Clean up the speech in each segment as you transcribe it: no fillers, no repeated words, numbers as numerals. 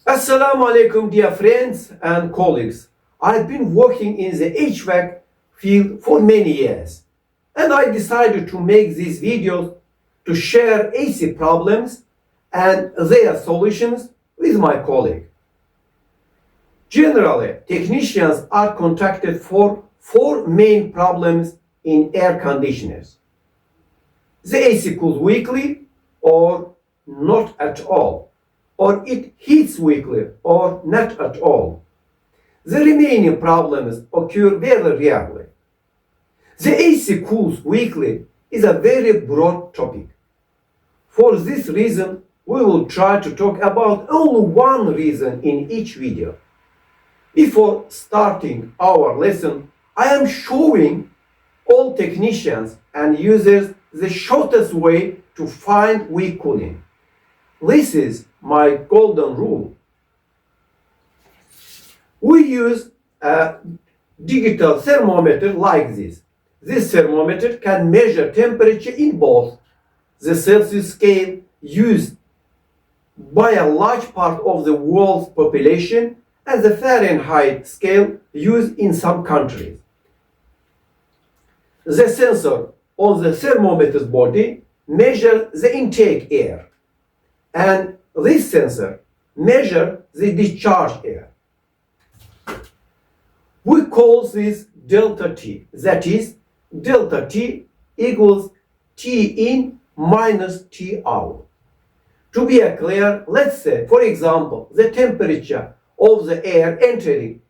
Assalamu alaikum, dear friends and colleagues. I've been working in the HVAC field for many years, and I decided to make these videos to share AC problems and their solutions with my colleague. Generally, technicians are contacted for four main problems in air conditioners. The AC cools weakly or not at all, or it heats weakly or not at all. The remaining problems occur very rarely. The AC cools weakly is a very broad topic. For this reason, we will try to talk about only one reason in each video. Before starting our lesson, I am showing all technicians and users the shortest way to find weak cooling. This is my golden rule. We use a digital thermometer like this. This thermometer can measure temperature in both the Celsius scale used by a large part of the world's population and the Fahrenheit scale used in some countries. The sensor on the thermometer's body measures the intake air, and this sensor measures the discharge air. We call this DeltaT. That is, DeltaT equals T in minus T out. To be clear, let's say, for example, the temperature of the air entering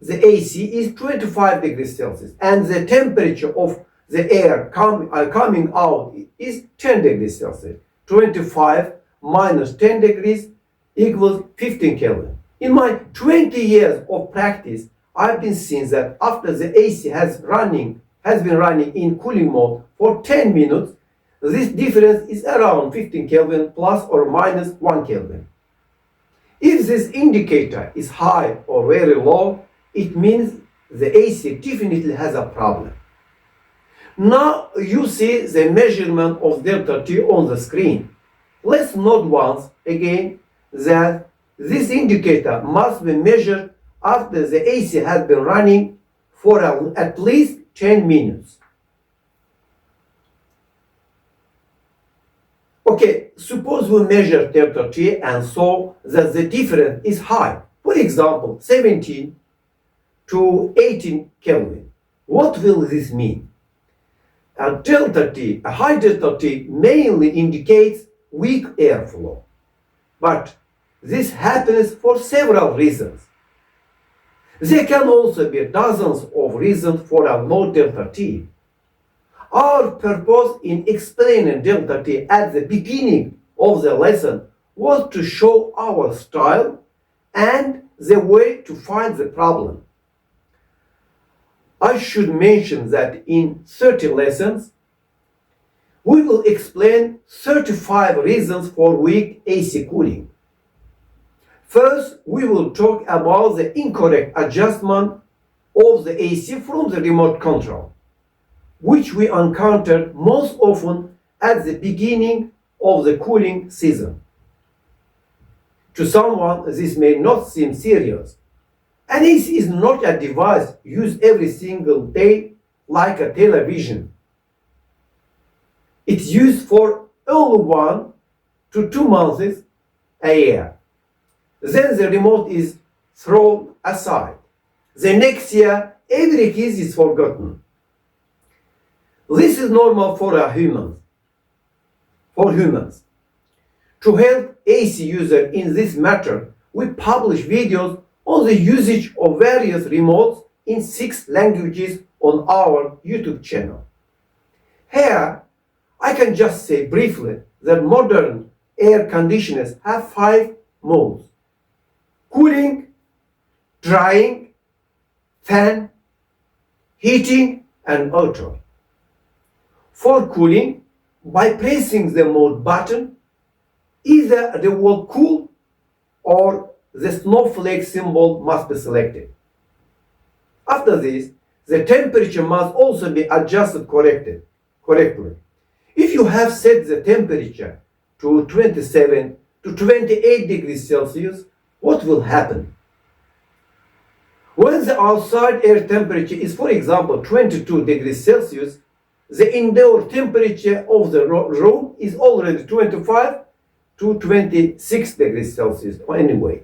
the AC is 25 degrees Celsius, and the temperature of the air coming out is 10 degrees Celsius. 25 minus 10 degrees equals 15 Kelvin. In my 20 years of practice, I've been seeing that after the AC has been running in cooling mode for 10 minutes, this difference is around 15 Kelvin plus or minus 1 Kelvin. If this indicator is high or very low, it means the AC definitely has a problem. Now you see the measurement of DeltaT on the screen. Let's note once again that this indicator must be measured after the AC has been running for at least 10 minutes. Okay, suppose we measure DeltaT and saw that the difference is high. For example, 17 to 18 Kelvin. What will this mean? A high DeltaT mainly indicates weak airflow. But this happens for several reasons. There can also be dozens of reasons for a low DeltaT. Our purpose in explaining DeltaT at the beginning of the lesson was to show our style and the way to find the problem. I should mention that in 30 lessons, we will explain 35 reasons for weak AC cooling. First, we will talk about the incorrect adjustment of the AC from the remote control, which we encountered most often at the beginning of the cooling season. To someone, this may not seem serious. An AC is not a device used every single day like a television. It's used for only 1 to 2 months a year. Then the remote is thrown aside. The next year, every key is forgotten. This is normal for humans. To help AC users in this matter, we publish videos on the usage of various remotes in 6 languages on our YouTube channel. Here, I can just say briefly that modern air conditioners have 5 modes: cooling, drying, fan, heating, and auto. For cooling, by pressing the mode button, either the word cool or the snowflake symbol must be selected. After this, the temperature must also be adjusted correctly. If you have set the temperature to 27 to 28 degrees Celsius, what will happen? When the outside air temperature is, for example, 22 degrees Celsius, the indoor temperature of the room is already 25 to 26 degrees Celsius anyway.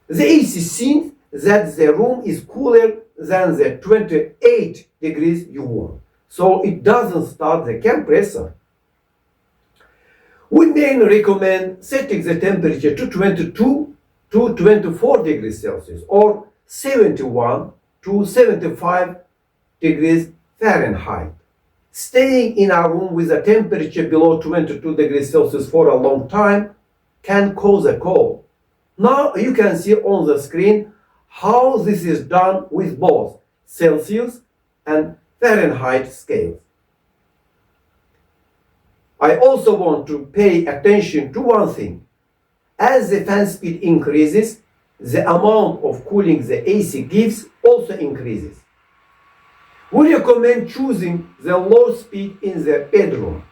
The AC seems that the room is cooler than the 28 degrees you want, so it doesn't start the compressor. We may recommend setting the temperature to 22 to 24 degrees Celsius or 71 to 75 degrees Fahrenheit. Staying in a room with a temperature below 22 degrees Celsius for a long time can cause a cold. Now you can see on the screen how this is done with both Celsius and Fahrenheit scales. I also want to pay attention to one thing. As the fan speed increases, the amount of cooling the AC gives also increases. We recommend choosing the low speed in the bedroom.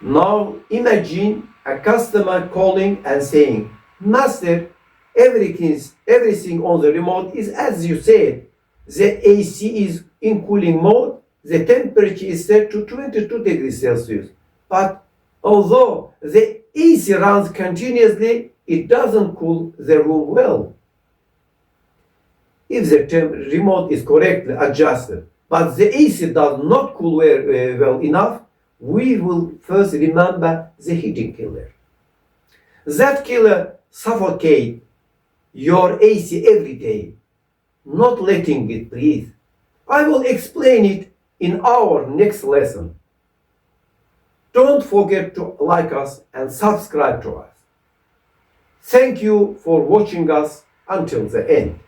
Now imagine a customer calling and saying, "Master, everything on the remote is as you said. The AC is in cooling mode. The temperature is set to 22 degrees Celsius. But although the AC runs continuously, it doesn't cool the room well." If the remote is correctly adjusted, but the AC does not cool well enough, we will first remember the heating killer. That killer suffocates your AC every day, not letting it breathe. I will explain it in our next lesson. Don't forget to like us and subscribe to us. Thank you for watching us until the end.